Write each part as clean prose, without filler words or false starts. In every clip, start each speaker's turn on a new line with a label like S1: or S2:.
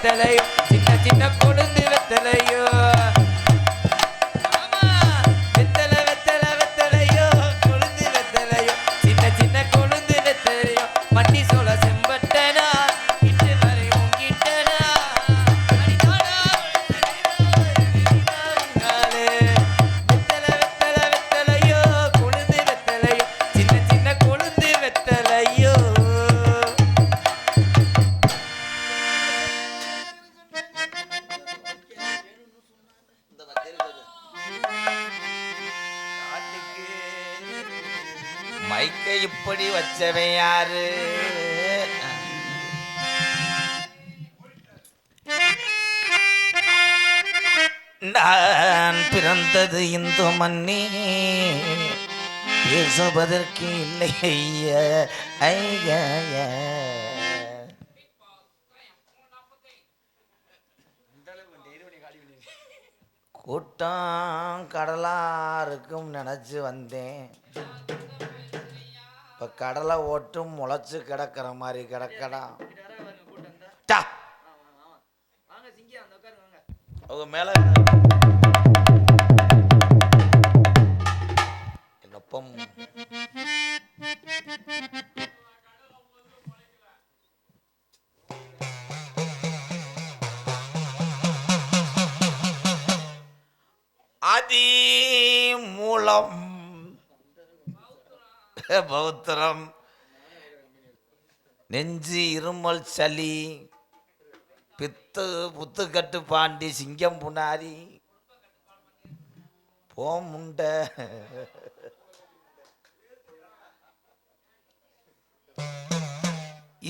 S1: வெத்தலையோ சின்ன சின்ன கொழுந்து வெத்தலையோ மைக்க இப்படி வச்சவன் யாரு? நான் பிறந்தது இந்து மண்ணி பேசுவதற்கு இல்லை ஐயா. கூட்டம் கடலா இருக்கும் நினச்சி வந்தேன். இப்போ கடலை ஓட்டும் முளைச்சி கிடக்கிற மாதிரி கிடக்கடா. அவங்க மேலே என்னப்பம் ஆதி மூலம் பௌத்திரம் நெஞ்சு இருமல் சளி பித்து புத்துக்கட்டு பாண்டி சிங்கம் புனாரி போமுண்ட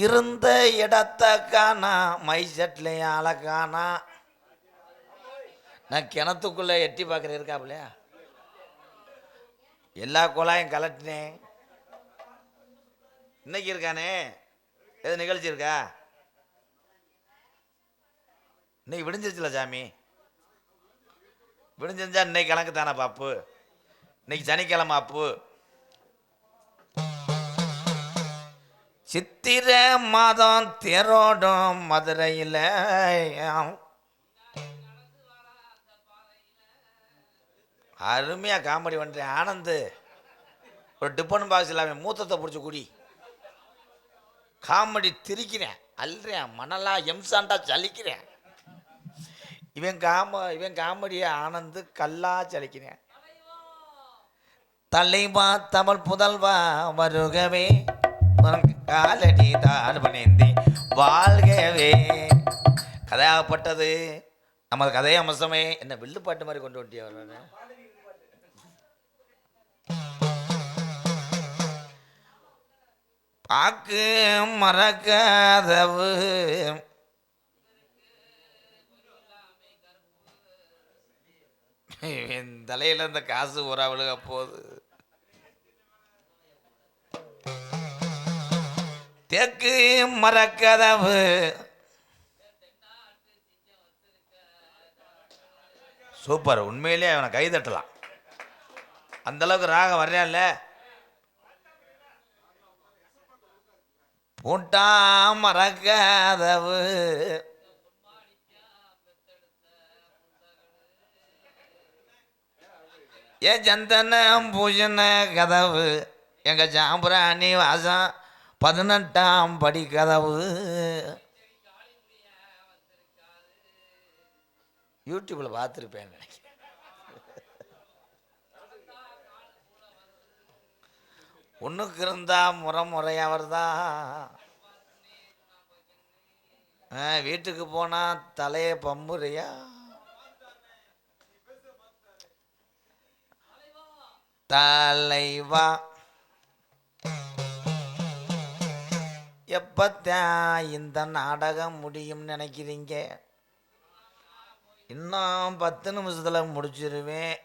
S1: இருந்த இடத்த காணா மை செட்லையும் ஆளை காணா. நான் கிணத்துக்குள்ள எட்டி பார்க்குறேன் இருக்காப்புலையா எல்லா குழாயும் கலட்டினேன். இன்னைக்கு இருக்கானே எது நிகழ்ச்சி இருக்கா? இன்னைக்கு விடிஞ்சிருச்சுல சாமி. விடிஞ்சிருந்தா இன்னைக்கு கணக்கு தானே பாப்பு. இன்னைக்கு சனிக்கிழமை அப்பு. சித்திர மாதம் தேரோடும் மதுரையில் அருமையாக காமெடி பண்ணுறேன். ஆனந்து ஒரு டிஃபன் பாக்ஸ் இல்லாமல் மூத்தத்தை பிடிச்சி குடி. காமெடி திரிக்கிறேன், அல்றேன், மணலா எம்சாண்டா சலிக்கிறேன். இவன் காமெடியை ஆனந்து கல்லா சலிக்கிறேன். தலைவா தமிழ் புதல்வா வருகவே காலடி தான் பண்ணிந்தேன் வாழ்கவே. கதையாகப்பட்டது நமது கதை அம்சமே. என்ன வில்லுப்பாட்டு மாதிரி கொண்டு வந்துட்டியா? பாக்கு மறக்காதவு என் தலையில இந்த காசு ஒரு அவளுக போகுது. தேக்கு மறக்கதவு சூப்பர். உண்மையிலேயே அவனை கை தட்டலாம். அந்த அளவுக்கு ராகம் வர்றான்ல. பூட்டா மறக்காதவு ஏ சந்தன பூஜன கதவு எங்க சாம்பிராணி வாசம் 18ஆம் படி கதவு. யூடியூப்ல பார்த்துருப்பேன் நினைக்கிறேன். ஒன்றுக்கு இருந்தா முறையாக வருதா. வீட்டுக்கு போனா தலையை பம்புறியா. தலைவா எப்பத்தான் இந்த நாடகம் முடியும் நினைக்கிறீங்க? இன்னும் 10 நிமிஷத்தில் முடிச்சிருவேன்.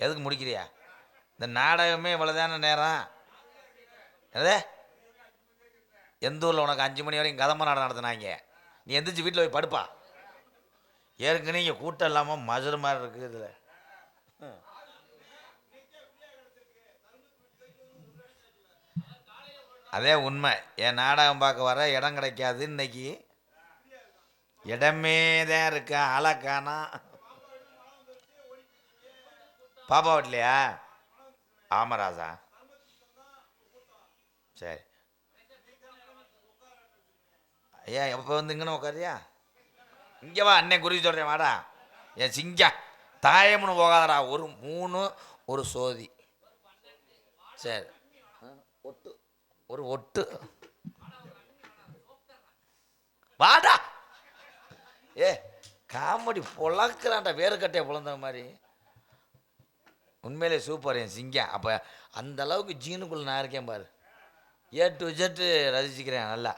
S1: எதுக்கு முடிக்கிறியா? இந்த நாடகமே இவ்வளோதான நேரம். எந்த ஊரில் உனக்கு 5 மணி வரைக்கும் கதம்ப நாடகம் நடத்தினாங்க. நீ எந்திரிச்சு வீட்டில் போய் படுப்பா. ஏற்கனவே இங்கே கூட்டம் இல்லாமல் மதுரை மாதிரி இருக்குது. இதில் அதே உண்மை. என் நாடகம் பார்க்க வர இடம் கிடைக்காது. இன்னைக்கு இடமே தான் இருக்கு. ஆளக்கானா பாப்பா வீட்லையா? ஆமராசா, சரி. ஐயா எப்போ வந்து இங்கன்னு உட்காரியா? இங்கே வா, அண்ணன் குறி சொல்கிறேன், வாடா. என் சிங்கா தாயம்னு போகாதடா. ஒரு 3 ஒரு சோதி. சரி, ஒட்டு ஒரு ஒட்டு வாடா. ஏ காமெடி பொழக்கிறான்டா, வேறுக்கட்டையை பொழந்த மாதிரி. உண்மையிலே சூப்பர் என் சிங்கம். அப்போ அந்த அளவுக்கு ஜீனுக்குள்ள நான் இருக்கேன் பாரு. ஏ டு ஜெட்டு ரசிச்சுக்கிறேன் நல்லா.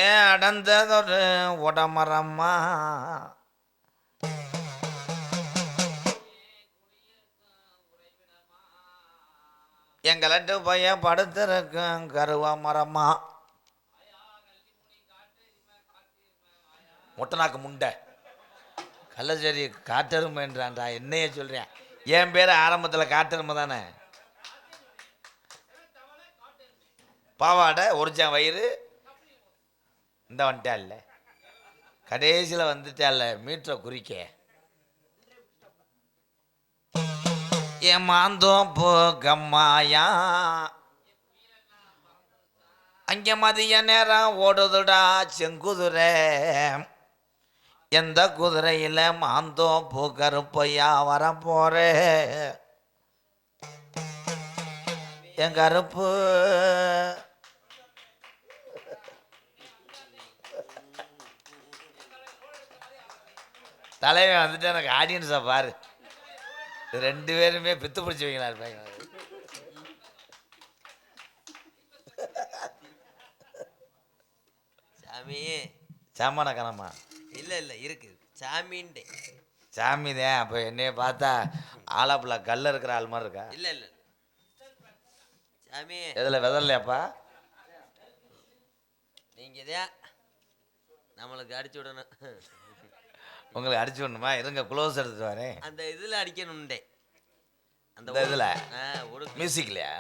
S1: ஏன் அடந்ததொரு உடமரம்மா எங்களட்டு பையன் படுத்திருக்கும் கருவா மரம்மா. மொட்டனாக்கு முண்டை கள்ளச்சேரி காட்டெருமைன்றான்டா. என்னையே சொல்கிறேன். என் பேர் ஆரம்பத்தில் காட்டெருமை தானே. பாவாடை ஒரிஜான் வயிறு இந்த வந்துட்டா இல்லை, கடைசியில் வந்துட்டா இல்லை மீட்டரை குறிக்க. ஏமாந்தோப்பு கம்மாயா அங்கே மதிய நேரம் ஓடுதுடா செங்குதிரை. எந்த குதிரையில் மாந்தோப்பு கருப்பையா வர போறே என் கருப்பு. தலைவன் வந்துட்டு எனக்கு ஆடியன்ஸை பாரு. 2 பேருமே பித்து பிடிச்சவங்களா இருப்பாங்க.
S2: சாமி
S1: சாமான கணமா
S2: இல்லை இருக்கு சாமின்ட்டு.
S1: சாமி தான். அப்போ என்னைய பார்த்தா ஆலாப்புல கல்ல இருக்கிற ஆள் மாதிரி இருக்கா?
S2: இல்லை சாமி
S1: எதில் விதல்லையாப்பா?
S2: நீங்கள் தான் நம்மளுக்கு அடிச்சு விடணும்.
S1: உங்களுக்கு அடிச்சு விடணுமா? இருங்க க்ளோஸ் எடுத்துட்டு வரேன்.
S2: அந்த இதில் அடிக்கணும்டே.
S1: அந்த இதில்
S2: ஒரு
S1: மியூசிக்லையா?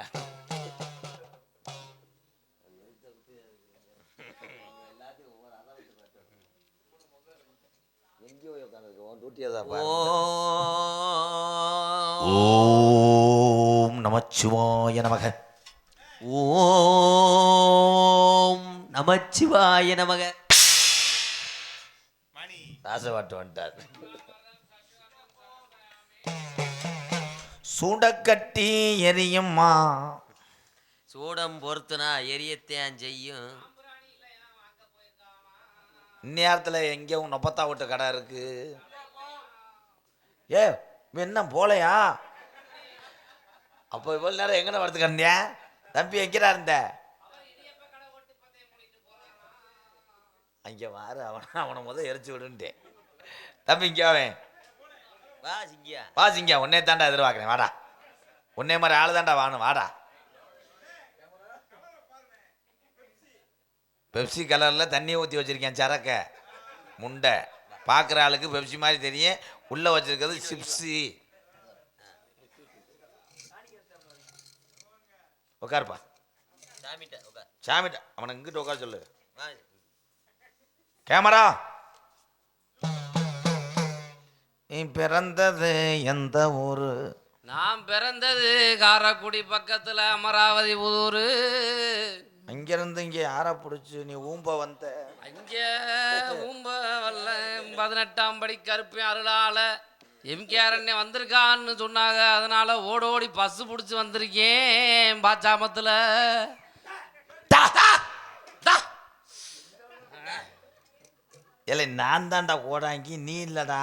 S1: ஓம் நமச்சிவாய நமக.
S2: ஓம் நமச்சிவாய நமக.
S1: ராசவாட்டு வந்துட்டார். சூடக்கட்டி எரியும்மா.
S2: சூடம் பொறுத்துனா எரியத்தான் செய்யும்.
S1: இந்நேரத்தில் எங்கேயும் 40 வீட்டு கடை இருக்கு. ஏ என்ன போலையா? அப்போ இவ்வளோ நேரம் எங்கன்னு வரத்துக்கண்டியா? தம்பி எங்கிறா இருந்த? அங்கே வாரு. அவனை முதல் எரிச்சு விடுன்ட்டேன். தம்பி இங்கே அவன்
S2: வா சிங்கியா,
S1: வா சிங்கியா. உன்னே தாண்டா எதிர்பார்க்குறேன், வாடா. உன்னே மாதிரி ஆளு தாண்டா வாணும், வாடா. பெப்சி கலரில் தண்ணியை ஊற்றி வச்சுருக்கேன் சரக்க முண்டை. பார்க்குற ஆளுக்கு பெப்சி மாதிரி தெரியும், உள்ளே வச்சுருக்கிறது சிப்ஸி. உட்காருப்பா சாமிட்ட. அவனை இங்கிட்ட உட்கார சொல்லு. கேமரா. நீ பிறந்தது எந்த ஊரு?
S3: நான் பிறந்தது காரைக்குடி பக்கத்தில் அமராவதி புதூர்.
S1: அங்கிருந்து இங்கே யாரை பிடிச்சி நீ ஊம்ப வந்த?
S3: அங்கே ஊம்ப வரல. 18ஆம் படி கருப்பேன் அருளால் எம்கேஆர் அண்ணே வந்திருக்கான்னு சொன்னாங்க. அதனால ஓடோடி பஸ்ஸு பிடிச்சி வந்திருக்கேன் பாச்சாமத்தில்.
S1: இல்லை நான் தான்டா ஓடாங்கி, நீ இல்லைடா.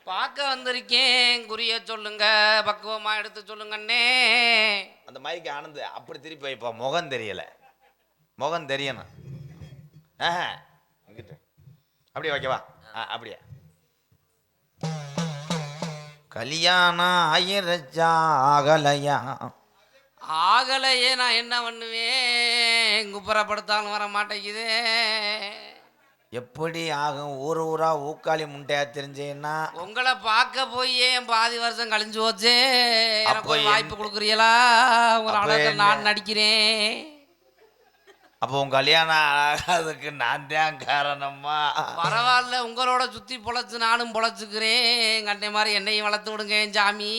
S3: பார்க்க வந்திருக்கேன். குறிய சொல்லுங்க, பக்குவமா எடுத்து சொல்லுங்கண்ணே.
S1: அந்த மைக்கு ஆனந்து அப்படி திருப்பி வைப்பா. முகம் தெரியலை, முகம் தெரியணும். இங்கிட்ட அப்படியே வைக்கவா? அப்படியே. கல்யாணம் ஆயிரச்சா ஆகலையா?
S3: ஆகலையே, நான் என்ன பண்ணுவேன்? குப்புறப்படுத்தாலும் வர மாட்டேங்குதே.
S1: எப்படி ஆகும்? ஊர் ஊரா ஊக்காளி முண்டையா தெரிஞ்சேன்னா
S3: உங்களை பார்க்க போய் என் பாதி வருஷம் கழிஞ்சு போச்சே. எனக்கு
S1: அப்போ
S3: ஒரு வாய்ப்பு கொடுக்குறீங்களா? உங்க
S1: அப்போ
S3: நாடகத்தில்
S1: என்ன?
S3: நான் நடிக்கிறேன்.
S1: அப்போ உன் கல்யாணம் ஆகாததுக்கு நான் தான் காரணமா?
S3: பரவாயில்ல, உங்களோட சுற்றி பொழைச்சு நானும் பொழைச்சிக்கிறேன். கண்டே மாதிரி என்னையும் வளர்த்து விடுங்க என் சாமி.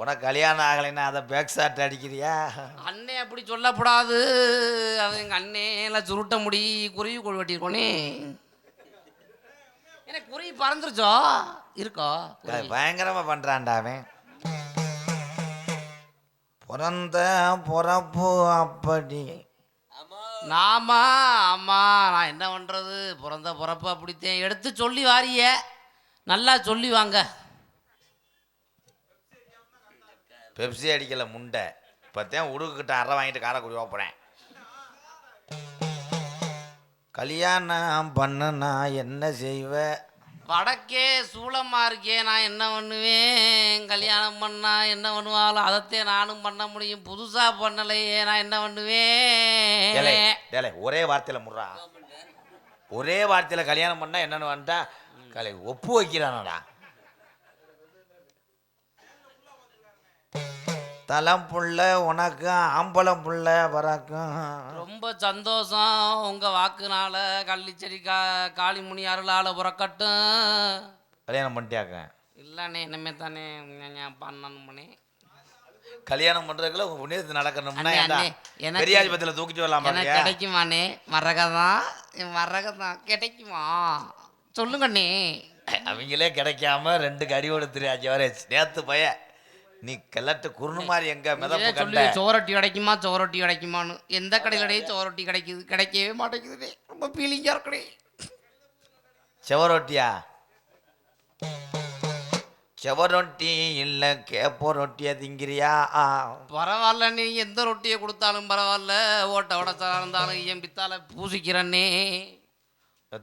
S1: உனக்கு கல்யாணம் ஆகலைன்னா அதை பேக் ஷாட் அடிக்கிறியா?
S3: அண்ணே அப்படி சொல்லக்கூடாது. அது எங்கள் அண்ணேலாம் சுருட்ட முடி குருவி கொள் வெட்டியிருக்கோனே. எனக்கு குருவி பறந்துருச்சோ இருக்கோ?
S1: பயங்கரமா பண்றான்டா அவன். பிறந்த பொறப்பு அப்படி.
S3: நாமா ஆமா, நான் என்ன பண்ணுறது? பிறந்த பிறப்பு அப்படித்தேன். எடுத்து சொல்லி வாரிய, நல்லா சொல்லி வாங்க.
S1: பெப்சி அடிக்கல முண்டை. இப்போத்தான் உடுக்கிட்ட அரை வாங்கிட்டு காரைக்குடி போகிறேன். கல்யாணம் பண்ணுனா என்ன செய்வ?
S3: வடக்கே சூளமா இருக்கே, நான் என்ன பண்ணுவேன்? கல்யாணம் பண்ணா என்ன பண்ணுவாளோ அதைத்தே நானும் பண்ண முடியும். புதுசாக பண்ணலையே, நான் என்ன பண்ணுவேன்?
S1: ஒரே வார்த்தையில் முறா. ஒரே வார்த்தையில் கல்யாணம் பண்ணா என்னன்னு வந்துட்டா கலை ஒப்பு வைக்கிறானடா. தலம் புள்ள உனக்கு ஆம்பளம் புள்ள பறக்கும்.
S3: ரொம்ப சந்தோஷம். உங்கள் வாக்குனால கள்ளிச்செடி காளிமுனி அருளால் புறக்கட்டும்.
S1: கல்யாணம் பண்ணிட்டியாக்க?
S3: இல்லைண்ணே, இனிமே தானே பண்ணணும்னே.
S1: கல்யாணம் பண்றதுக்குள்ள புண்ணியத்து நடக்கணும்னா
S3: அண்ணே, எனக்கு
S1: பெரியாஜ்பத்தில தூக்கிட்டு வரலாம்.
S3: எனக்கு கிடைக்குமாண்ணே? மரகதான் கிடைக்குமா? சொல்லுங்கண்ணே.
S1: அவங்களே கிடைக்காம 2 கறியோடு தெரியாச்சு வர நேத்து பைய. நீ கிளட்டு குருணு மாதிரி எங்க மிதப்பு கண்ட?
S3: சோரொட்டி கிடைக்குமான்னு எந்த கடையிலடே சோரொட்டி கிடைக்குது? கிடைக்கவே மாட்டேங்குதுடே. ரொம்ப ஃபீலிங்கா இருக்குடே.
S1: செவரொட்டியா? செவரொட்டி இல்ல கேப்போ ரொட்டியா திங்கிறியா?
S3: பரவாயில்ல, நீ எந்த ரொட்டியை கொடுத்தாலும் பரவாயில்ல. ஓட்ட உடச்சா இருந்தாலும் என் பித்தால பூசிக்கிறன்னே.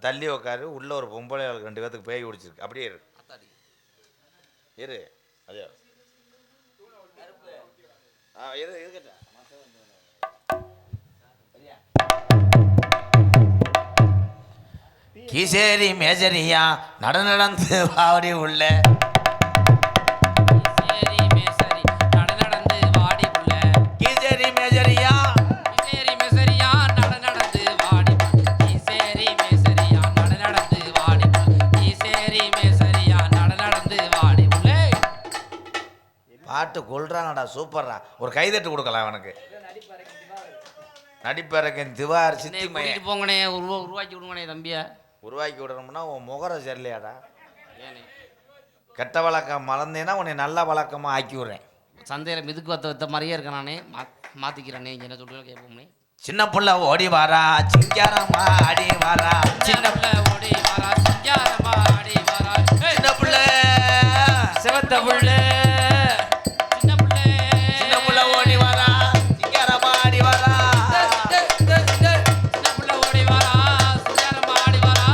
S1: தள்ளி உக்காரு. உள்ள ஒரு பொம்பளை 2 பேத்துக்கு பேய் குடிச்சிருக்கு. அப்படியே இரு இரு. அதே கீசேரி மேஜரியா நடந்து வாடி உள்ள. கீசேரி மேஜரியா பாட்டு கொள்றாங்கடா. சூப்பர்ரா. ஒரு கைதட்டு கொடுக்கலாம் அவனுக்கு. நடிப்பறக்கன் திவார் சித்தி மையம்
S3: போங்கண்ணே. உருவாக்கி விடுங்கண்ணே தம்பியா.
S1: உருவாக்கி விடணும்னா உன் முகரம் சரியில்லையாடா. கெட்ட வழக்கம் மறந்தேன்னா உன்னை நல்ல வழக்கமாக ஆக்கி விடுறேன்.
S3: சந்தையில் மிதுக்கு வத்த மாதிரியே இருக்கேன். நானே மாற்றிக்கிறேன்னே. என்ன சொல்லுங்க கேட்போம்னே.
S1: சின்ன புள்ள ஓடி வாரா சிங்காரமா ஆடி வாரா.
S3: சின்ன புள்ள ஓடி வாரா சிங்காரமா ஆடி வாரா.
S1: சின்ன புள்ள
S3: செவத்த புள்ள.
S1: சின்ன புள்ள ஓடி வாரா சிங்காரமா ஆடி வாரா.
S3: சின்ன புள்ள ஓடி வாரா சிங்காரமா ஆடி வாரா.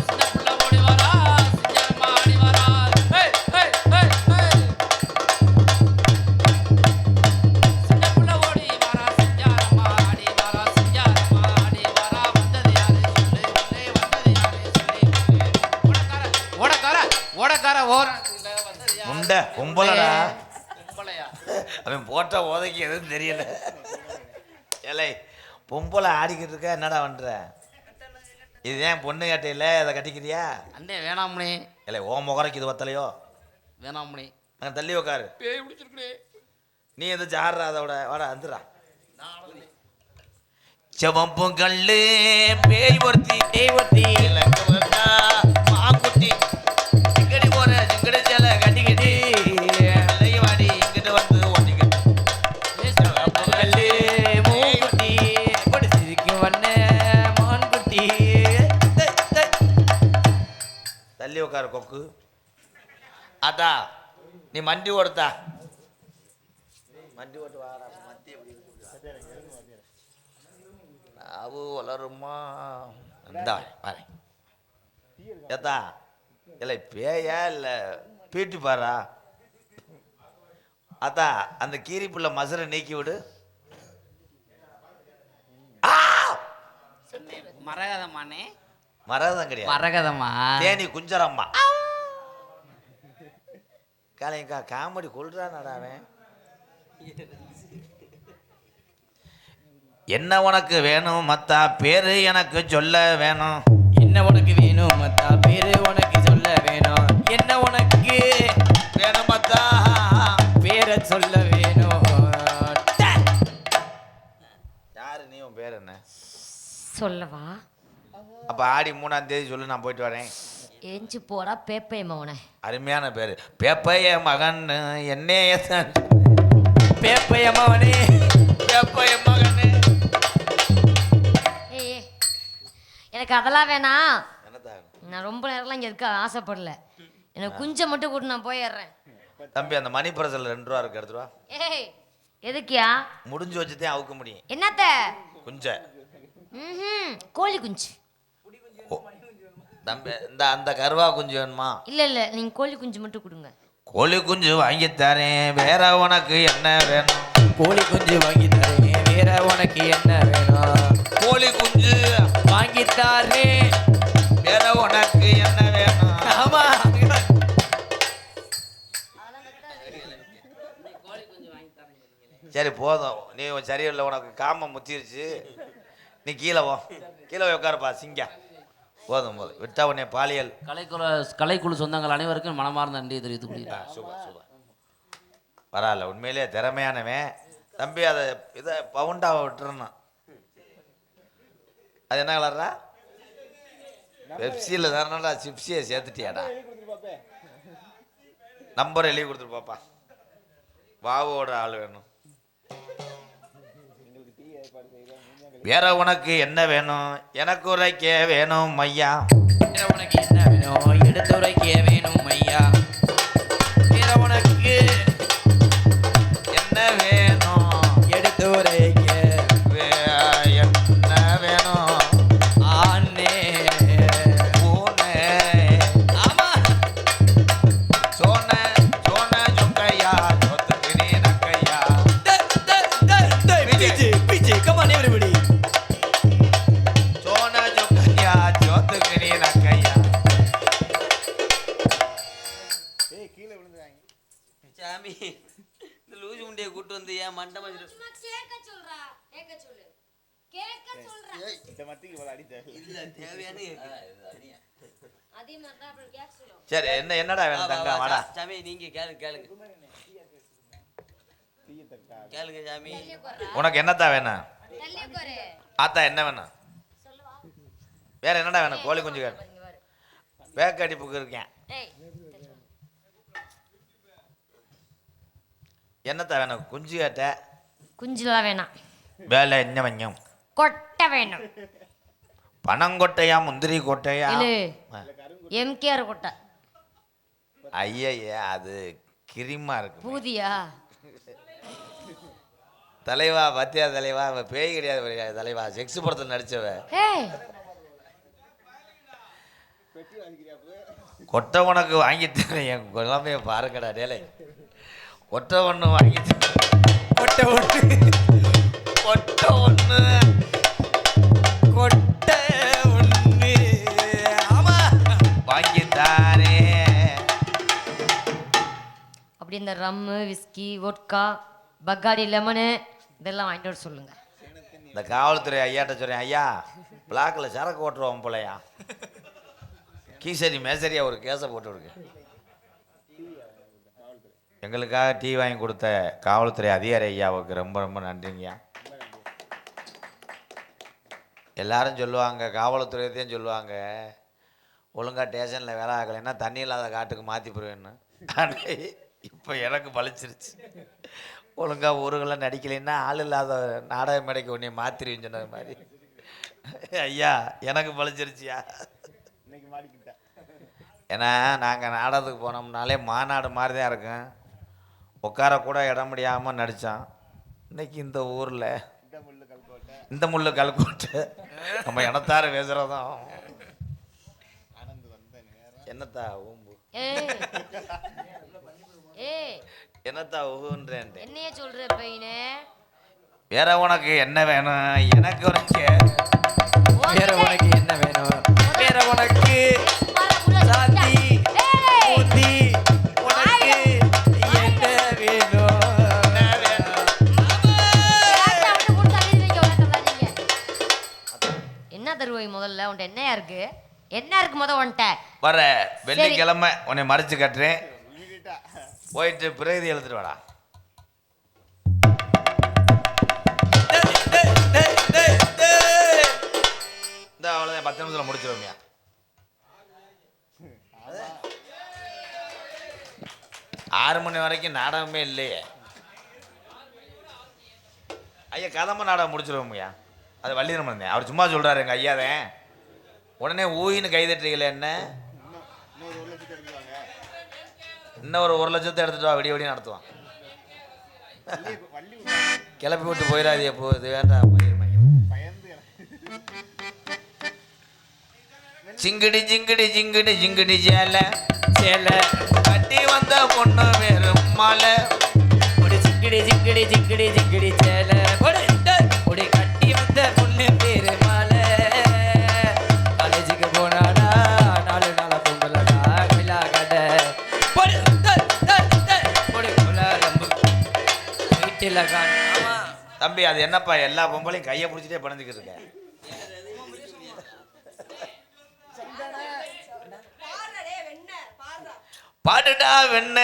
S3: சின்ன புள்ள ஓடி வாரா சிங்காரமா ஆடி வாரா. சின்ன புள்ள ஓடி வாரா சிங்காரமா ஆடி வாரா. சிங்காரமா ஆடி வாரா. வந்தது யாரு சொல்லு வந்தது யாரு சொல்லு. ஓடக்கார
S1: முண்டை கும்பலடா.
S3: பொம்பளையா?
S1: அவன் போட்ட உதைக்கு எதுவும் தெரியல. ஏலே பொம்பளை ஆடிக்கிட்டு இருக்க என்னடா பண்ற? இதுதான் பொண்ணு கட்டையில அதை கட்டிக்கிறியா?
S3: அண்ணே வேணாம்னே.
S1: இல்லை ஓ முகரைக்கு இது வத்தலையோ?
S3: வேணாம்னே.
S1: நான் தள்ளி உக்காரு.
S3: பேய் பிடிச்சிருக்கே.
S1: நீ எதுவும் ஆடுறா அதோட வாடா வந்துடா. செவப்பு கல்லு பேய் ஒருத்தி மாக்குட்டி சிங்கடி போற சிங்கடி சேலை கட்டிக்கிட்டி வாடி இங்கிட்ட வந்து ஓட்டிக்கிட்டு. செவப்பு கல்லு மூக்குட்டி படிச்சிருக்கு வண்ண மான்குட்டி. தள்ளி உட்காரு கொக்கு. அதா நீ மண்டி ஓடுத்தா. மண்டி ஓட்டு வாடா. மத்தி எப்படி அவு வளருமா? இந்தா பாரு. ஏத்தா இல்லை பேயா இல்லை பீட்டி பாரா. அத்தா அந்த கீரிப்புள்ள மசரை நீக்கி விடு.
S3: மரகதமானே.
S1: மரகதம் கிடையாது,
S3: மரகதமா?
S1: தேனி குஞ்சரம்மா. காலையக்கா காமெடி கொள்றான். என்ன உனக்கு வேணும் மத்தா, பேரு எனக்கு சொல்ல வேணும்.
S4: என்ன உனக்கு வேணும் மத்தா, பேரு உனக்கு சொல்ல வேணும். என்ன உனக்கு
S1: வேணும் மத்தா,
S4: பேரை சொல்ல வேணும்.
S1: யாரு நீ, உன் பேர் என்ன?
S5: சொல்லவா?
S1: அப்ப ஆடி 3ஆம் தேதி சொல்லு, நான் போயிட்டு வரேன்.
S5: ஏஞ்சி போடா பேப்பை மவனே.
S1: அருமையான பேரு, பேப்பைய மகன் என்னைய
S4: பேப்பைய மவனே,
S1: பேப்பைய மகனே.
S5: ஏய் எனக்கு அதெல்லாம் வேணாம்.
S1: என்னதா
S5: நான் ரொம்ப நேரம்லாம் இங்கே இருக்க ஆசைப்படல. எனக்கு குஞ்சை மட்டும் கூட்டு நான் போயிடுறேன்.
S1: தம்பி, அந்த மணி பிரசல் 2 ரூபா இருக்கு, எடுத்துருவா.
S5: ஏய் எதுக்கியா?
S1: முடிஞ்சு வச்சுதான் அவுக்க முடியும்.
S5: என்னத்த?
S1: குஞ்ச.
S5: கோழி குஞ்சு.
S1: தம்பி, இந்த அந்த கருவா குஞ்சு வேணுமா?
S5: இல்லை நீங்கள் கோழி குஞ்சு மட்டும் கொடுங்க.
S1: கோழி குஞ்சு வாங்கி தரேன், வேற உனக்கு என்ன வேணும்?
S4: கோழி குஞ்சு வாங்கி தரேன், வேற உனக்கு என்ன வேணும்?
S1: கோழி குஞ்சு
S4: வாங்கி தரேன்,
S1: வேற உனக்கு என்ன வேணும்?
S4: ஆமா.
S1: சரி போதும், நீ சரியில்லை, உனக்கு காமம் முத்திருச்சு, நீ கீழே போ, கீழே போய் உட்காருப்பா சிங்கா. போதும் விட்டா உடனே பாலியல்.
S3: கலைக்குழு சொந்தங்கள் அனைவருக்கும் மனமார்ந்த நன்றியை தெரிவித்துக் கொள்கிறேன்.
S1: சூப்பர் பரவாயில்ல, உண்மையிலேயே திறமையானவன் தம்பி. அதை இதை பவுண்டாவை விட்டுறணும். அது என்ன கலர்றா? பெப்சியில் தானடா, சிப்ஸியை சேர்த்துட்டியாடா. நம்பர் எழுதி கொடுத்துரு பாப்பா. வாவோட ஆள் வேணும். வேற உனக்கு என்ன வேணும்? எனக்கு உரைக்க வேணும் ஐயா.
S4: வேற உனக்கு என்ன வேணும்? எடுத்துரைக்க வேணும் ஐயா. வேற உனக்கு
S1: என்ன வேணும்?
S4: எடுத்துரைக்க
S1: என்ன வேணும்?
S4: ஆனே
S1: பூனே
S4: ஆமா.
S1: சோன சோன ஜொங்கையா சொத்துக்கினி நக்கையா.
S4: பிஜி come on everybody.
S1: சோன ஜொங்கையா சொத்துக்கினி நக்கையா.
S2: சாமி, இந்த லூசு முண்டையை கூட்டு வந்து ஏன் மண்டை மாதிரி இல்ல தேவையான
S1: சரி, என்னடா வேணும் தங்க? வாடா
S2: சாமி, நீங்க கேளுங்க சாமி.
S1: உனக்கு என்னத்தா வேணும்? ஆத்தா என்ன வேணும்? வேற என்னடா வேணும்? கோழி குஞ்சு கேட்டு பேக்கடிப்புக்கு இருக்கேன். என்னத்தா வேணும்? குஞ்சு கேட்ட.
S5: குஞ்சுலாம் வேணாம்.
S1: வேலை என்ன வஞ்சம்?
S5: கொட்டை வேணும்.
S1: பனங்கொட்டையா முந்திரி கொட்டையா?
S5: எம்கேஆர் கொட்டை.
S1: ஐயா, அது கிரிமா இருக்கு.
S5: பூதியா?
S1: தலைவா பத்தியா தலைவா, அவ பேய் கிடையாது தலைவா, செக்ஸ் படத்தில் நடிச்சவ. கொட்டை உனக்கு வாங்கி தரேன். என் குழந்தைய பாருங்கடா டேலே. கொட்டை ஒன்று வாங்கி
S4: கொட்டை ஒன்று
S1: கொட்டை ஒன்று
S4: கொட்டை ஒன்று ஆமா
S1: வாங்கி தாரே.
S5: அப்படி இந்த ரம்மு, விஸ்கி, வோட்கா, பக்காடி, லெமனு இதெல்லாம் வாங்கிட்டு வர சொல்லுங்க.
S1: இந்த காவல்துறை ஐயாட்ட சொல்றேன், ஐயா பிளாக்கில் சரக்கு ஓட்டுருவோம் போலையா, கீசரி மேசரியா ஒரு கேஸை போட்டு விடுங்க. எங்களுக்காக டீ வாங்கி கொடுத்த காவல்துறை அதிகாரி ஐயாவுக்கு ரொம்ப ரொம்ப நன்றிங்கய்யா. எல்லாரும் சொல்லுவாங்க, காவல்துறையத்தையும் சொல்லுவாங்க, ஒழுங்காக ஸ்டேஷனில் வேலை ஆகலைன்னா தண்ணி இல்லாத காட்டுக்கு மாற்றி போடுவேன்னு. ஆனால் இப்போ எனக்கு பழிச்சிருச்சு. ஒழுங்காக ஊருகளில் நடிக்கலைன்னா ஆள் இல்லாத நாடக மேடைக்கு உன்னை மாற்றிருவேன்னு சொன்னது மாதிரி ஐயா எனக்கு பழிச்சிருச்சியா. ஏன்னா நாங்கள் நாடகத்துக்கு போனோம்னாலே மாநாடு மாதிரி தான் இருக்கும். உட்காரக்கூட இடம் முடியாமல் நடித்தான். இன்னைக்கு இந்த ஊரில் இந்த முள்ளு கல்கோட்டை நம்ம இனத்தார பேசுகிறதும் என்னத்தா ஊம்பு என்னத்தா ஊன்றேன்.
S5: என்னைய சொல்ற பையனே?
S1: வேற உனக்கு என்ன வேணும்? எனக்கு உனக்கு
S4: வேற உனக்கு என்ன வேணும்? வேற
S5: உன்ட்ட என்னையா இருக்கு? என்ன இருக்கு முத உன்ட்ட?
S1: வர வெள்ளிக்கிழமை உன்னை மறைச்சு கட்டுறேன், போயிட்டு பிரகதி எழுதிட்டு வாடா. இந்த அவ்வளோதான், 10 நிமிஷத்தில் முடிச்சிருவோம்யா. ஆறு மணி வரைக்கும் நாடகமே இல்லையே ஐயா. கதம்ப நாடகம் முடிச்சிருவோம்யா. அது வள்ளிரமன் அவர் சும்மா சொல்கிறாரு எங்கள் ஐயாதேன். உடனே ஊயின்னு கைதட்டுறீங்களே என்ன? இன்னும் ஒரு 1 லட்சத்தை எடுத்துட்டு வா, விடிய விடிய நடத்துவான். கிளப்பி விட்டு போயிடாது எப்போ இது வேண்டாம். சிங்கடி ஜிங்கடி ஜிங்கடி ஜிங்கடி சேல சேல கட்டி வந்த பொண்ணு வேறும் மாலை
S4: ஒரு சிக்கடி சிக்கடி சிக்கடி சிக்கடி சேல ஒரு கட்டி வந்த பொண்ணு பேரு மாலை. காலேஜுக்கு போனாடா 4 நாளா பொங்கலடா விழா கடை வீட்டில் காணாமா.
S1: தம்பி அது என்னப்பா எல்லா பொம்பளையும் கையை பிடிச்சிட்டே பணிஞ்சுக்கிட்டு இருக்கேன். பாடுடா வெண்ண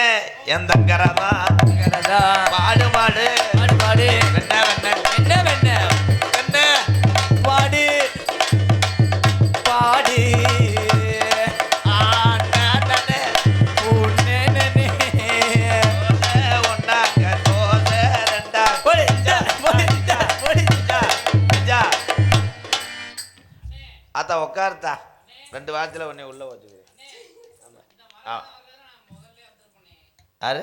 S1: எந்த கரதா பாடு பாடு
S4: பாடு பாடு
S1: வெண்ண வெண்ண
S4: என்ன வெண்ண
S1: வெண்ண
S4: பாடு பாடு
S1: ஆண்டானே
S4: உன்னே
S1: ஒன்னாங்க தோசை ரெண்டா அத்தா உட்காருத்தா 2 வாரத்தில் உன்னை உள்ள வச்சுக்கிறேன். யாரு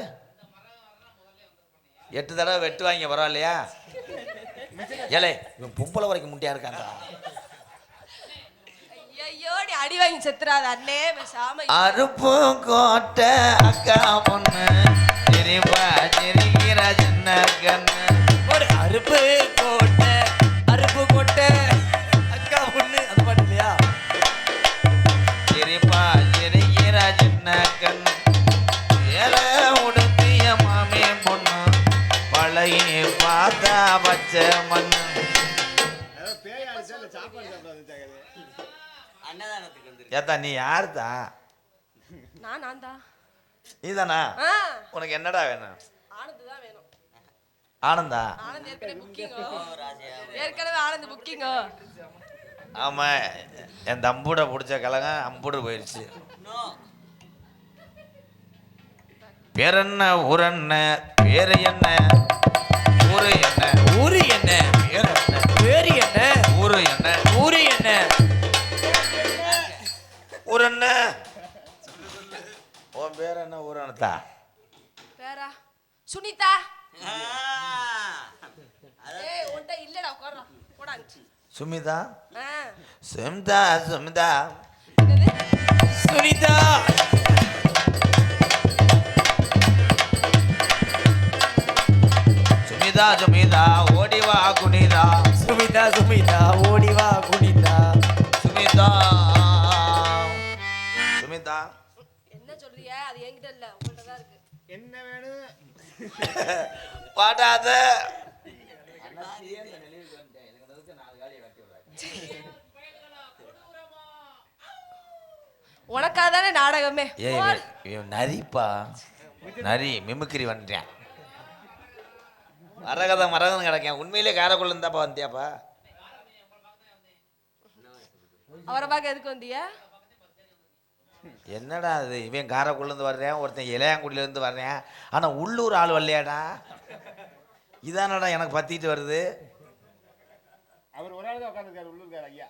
S1: 8 தடவை வெட்டுவாங்க பரவாயில்லையா? ஏலே இவன் பொம்பளை வரைக்கும் முட்டியா இருக்காண்டா.
S6: ஐயோ நீ அடி வாங்கி செத்துறாத அண்ணே பேசாம.
S1: அருப்பு கோட்டை அக்கா பொண்ணு சிரிப்பா சிரிக்கிற சின்ன கண்ணு
S4: ஒரு அருப்பு கோட்டை அக்கா பொண்ணு அது பாட்டு இல்லையா?
S1: சிரிப்பா சிரிக்கிற சின்ன கண்ணு ஏல உடுத்திய மாமே பொண்ணு பழைய பார்த்தா பச்சை மண்ணு. ஏத்தா நீ யாருதா?
S6: நான் தான்.
S1: நீதானா? உனக்கு என்னடா வேணும்?
S6: ஆனந்து தான் வேணும்.
S1: ஆனந்தா?
S6: ஆனந்த் ஏற்கனவே ஆனந்த் புக்கிங்கோ.
S1: ஆமா என் தம்பூட பிடிச்ச கலங்க அம்புடு போயிடுச்சு. பேரென்ன ஊரென்ன பேரு என்ன ஊரு என்ன
S4: ஊரு என்ன
S1: பேரு என்ன
S4: பேரு என்ன
S1: ஊரு என்ன
S4: ஊரு என்ன
S1: ஊரு என்ன உன் பேர் என்ன ஊரு என்னத்தா?
S6: பேரா சுனிதா. ஏய் உன்ட்ட இல்லடா உட்கார்றா போடா.
S1: சுமிதா சுமிதா சுமிதா
S4: சுனிதா
S1: சுமிதா சுமிதா ஓடிவா குனிதா
S4: சுமிதா சுமிதா ஓடிவா குனிதா
S1: சுமிதா சுமிதா.
S6: என்ன சொல்றிய? அது என்கிட்ட இல்ல உங்கள்ட்ட தான் இருக்கு.
S7: என்ன வேணும்?
S1: பாடாத
S6: உனக்காக தானே நாடகமே.
S1: ஏய் நரிப்பா நரி மிமிக்ரி வந்துட்டேன். மரகதம் மரகதம் கிடக்கேன். உண்மையிலே காரைக்குள்ள இருந்தாப்பா வந்தியாப்பா?
S6: அவரை பார்க்க எதுக்கு வந்தியா?
S1: என்னடா அது இவன் காரைக்குள்ளேருந்து வர்றேன், ஒருத்தன் இளையாங்குடியிலேருந்து வர்றேன், ஆனால் உள்ளூர் ஆள் வரலையாடா? இதானடா எனக்கு பற்றிட்டு வருது.
S7: அவர் ஒரு ஆள் தான் உட்காந்துருக்காரு உள்ளூர்கார் ஐயா.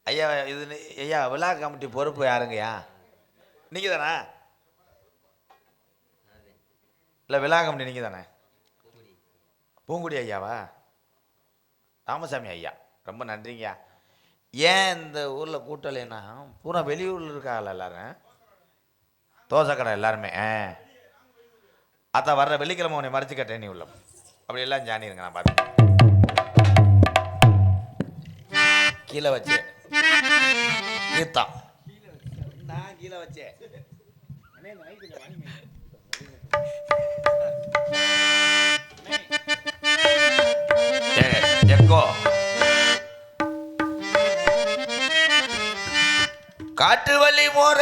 S1: ஐயா இது ஐயா விழா கமிட்டி பொறுப்பு யாருங்கய்யா? நீங்கள் தானே? இல்லை விழா கமிட்டி நீங்கள் தானே? பூங்குடி ஐயாவா? ராமசாமி ஐயா ரொம்ப நன்றிங்கய்யா. ஏன் இந்த ஊரில் கூட்டலைன்னா பூரா வெளியூரில் இருக்காங்கல்ல எல்லாரும், தோசை கடை எல்லாருமே. அதான் வர்ற வெள்ளிக்கிழமை உன்னை மறைச்சு கட்டேன் நீ உள்ள அப்படி எல்லாம் ஜானிருங்க. நான் பார்த்தேன் கீழே வச்சு கீதா நான் கீழே வச்சேன். எக்கோ காட்டு வழி போற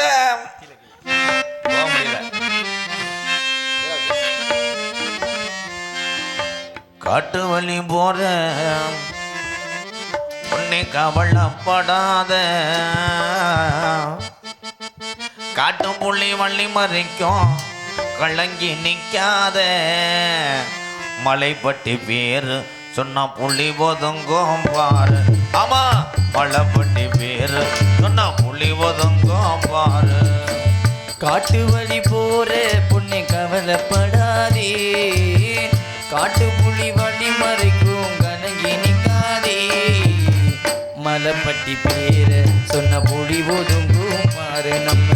S1: போக முடியல. காட்டு வழி போற உன்னை கவலைப்படாத, காட்டும் புள்ளி வள்ளி மறைக்கும் கலங்கி நிக்காத, மலைப்பட்டி பேரு சொன்னா புள்ளி ஒதுங்கும் பாரு. ஆமா, மலைப்பட்டி பேரு சொன்னா புள்ளி ஒதுங்கும் பாரு.
S4: காட்டு வழி போற பொண்ணை கவலைப்படாதே, காட்டு புலி வழி மறைக்கும் கலங்கி நிக்காதே, மலைப்பட்டி பேர சொன்ன புலி ஒதுங்கும் பாரு. நம்ம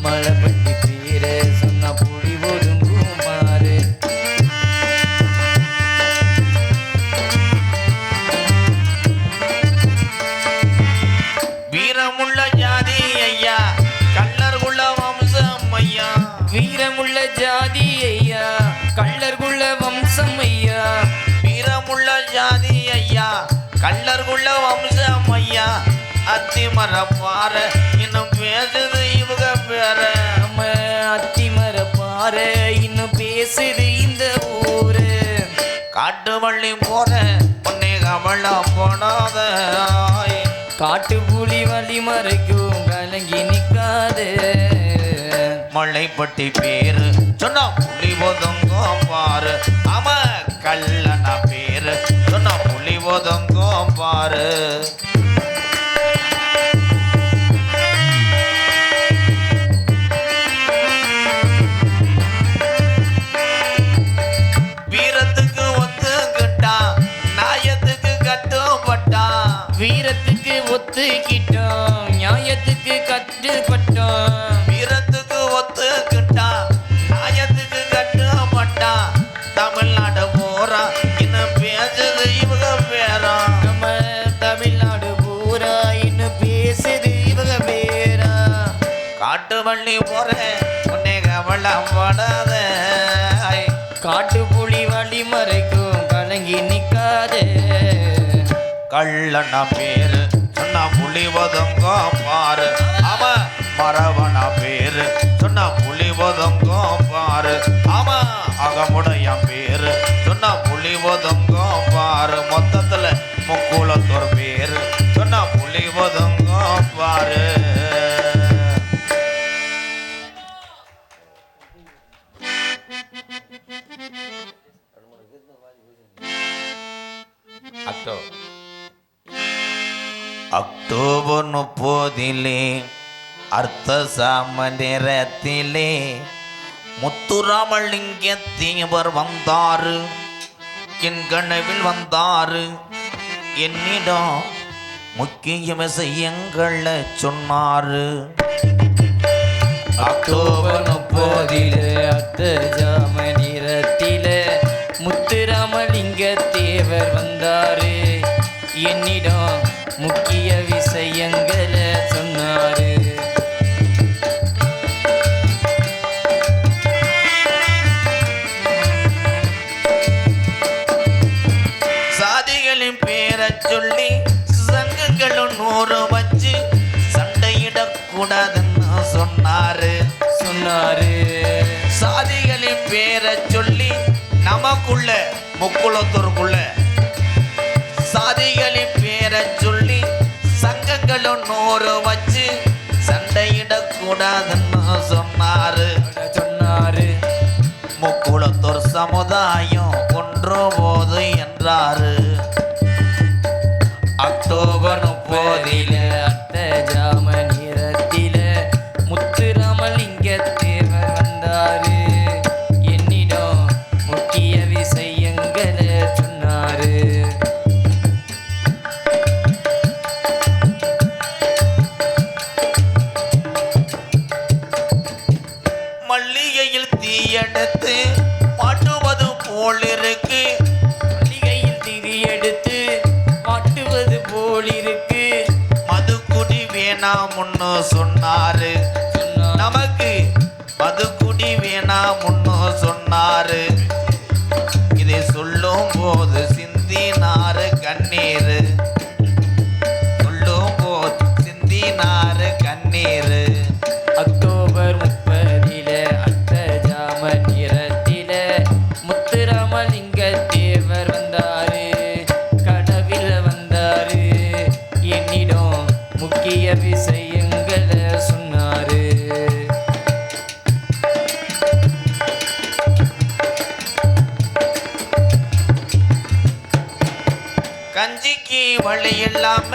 S4: மலைப்பட்டி பேர சொன்ன புலி ஒதுங்கும் பாரு.
S1: வீரமுள்ள ஜாதி ஐயா, கள்ளர்குள்ள வம்சம் ஐயா.
S4: வீரமுள்ள ஜாதி ஐயா, கள்ளர்குள்ள வம்சம் ஐயா.
S1: வீரமுள்ள ஜாதி ஐயா, கள்ளர்குள்ள வம்சம் ஐயா. அத்தி மரப்பார இன்னும் பேசுது இவங்க பேர.
S4: நம்ம அத்திமர பாறை இன்னும் பேசுது இந்த ஊரு.
S1: காட்டு வள்ளி போற உன்னை கவலை போடாத,
S4: காட்டு புலி வழி மறைக்கும் கலங்கி நிக்காது,
S1: மலைப்பட்டி பேரு சொன்னா புலி ஒதுங்கும் பாரு. ஆமா, கல்லனா பேரு சொன்னா புலி ஒதுங்கும் பாரு. வீரத்துக்கு ஒத்துக்கிட்டான், நியாயத்துக்கு கட்டுப்பட்டான்.
S4: வீரத்துக்கு ஒத்துக்கிட்டோம், நியாயத்துக்கு கட்டுப்பட்டோம்.
S1: வீரத்துக்கு ஒத்துக்கிட்டான், நியாயத்துக்கு கட்டுப்பட்டான். தமிழ்நாடு போறா இன்னும் பேசுது இவங்க பேரா.
S4: நம்ம தமிழ்நாடு பூரா இன்னும் பேசுது இவங்க பேரா.
S1: காட்டு வள்ளி போற உன்னை கவலைப்படாத,
S4: காட்டு புலி வழி மறைக்கும் கலங்கி நிக்காது,
S1: கள்ளனா பேரு சொன்னா புலி ஒதுங்கும் பாரு. ஆமா, மரவனா பேரு சொன்னா புலி ஒதுங்கும் பாரு. ஆமா, அகமுடைய பேரு சொன்னா புலி ஒதுங்கும் பாரு. மொத்தத்துல முக்குளத்தோர் பேரு சொன்னா புலி ஒதுங்கும் பாரு. அக்டோபர் 30 அர்த்த சாம நேரத்திலே முத்துராமலிங்க தேவர் வந்தாரு, என் கனவில் வந்தாரு. என்னிடம் முக்கிய விஷயங்களை சொன்னாரு.
S4: அக்டோபர் 30 அர்த்த ஜாம நேரத்திலே முத்துராமலிங்க தேவர் வந்தாரு, என்னிடம் முக்கிய விஷயங்களை சொன்னாரு.
S1: சாதிகளின் பேரை சொல்லி சங்கங்களும் 100 வச்சு சண்டையிடக்கூடாதுன்னு சொன்னாரு. சாதிகளின் பேரை சொல்லி நமக்குள்ள முக்குளத்தூருக்குள்ள சாதிகளின் பேரை சொல்லி சங்கங்களும் 100 வச்சு சண்டையிடக்கூடாதுன்னு சொன்னாரு. முக்குளத்தூர் சமுதாயம் ஒன்று போது என்றாரு. அக்டோபர் 30
S4: அர்த்த ஜாம நேரத்திலே முத்துராமலிங்க தேவர் வந்தாரு, என்னிடம் முக்கிய விஷயங்களை சொன்னாரு.
S1: மல்லிகையில் தீயெடுத்து மாட்டுவது போல் இருக்கு,
S4: மல்லிகையில் திரி எடுத்து மாட்டுவது போல் இருக்கு.
S1: மதுக்குடி வேணாம்னு சொன்னாரு. நமக்கு மதுக்குடி வேணாம்னு சொன்னாரு. இதை சொல்லும் போது சிந்தினாரு கண்ணீர், சொல்லும் போது சிந்தினாரு கண்ணீர்.
S4: தேவர் வந்தாரு கனவில் வந்தாரு என்னிடம் முக்கிய விஷயங்களை சொன்னாரு
S1: கஞ்சிக்கு வழி இல்லாம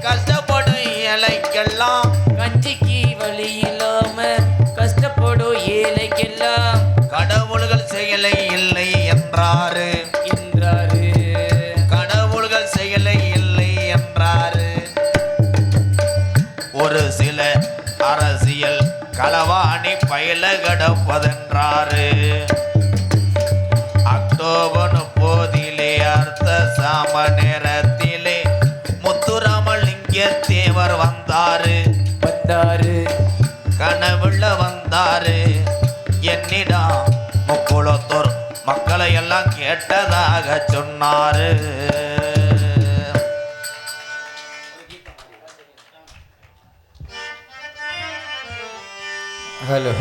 S1: கஷ்டப்படும் ஏழைக்கெல்லாம்
S4: கஞ்சிக்கு வழி இல்லாம கஷ்டப்படும் ஏழைக்கெல்லாம்
S1: கடவுள்கள் செயலை இல்லை என்றாரு
S4: என்றாரு
S1: கடவுள்கள் செயலை இல்லை என்றாரு ஒரு சில அரசியல் களவாணி பயில கடப்பதென்றாரு அக்டோபர் 30 அர்த்த சாம நேரத்திலே முத்துராமலிங்க தேவர் வந்தாரு கனவுள்ள வந்தாரு என்னிடம் முக்குளத்தூர் மக்களை எல்லாம் கேட்டதாக சொன்னாரு
S4: ஹலோ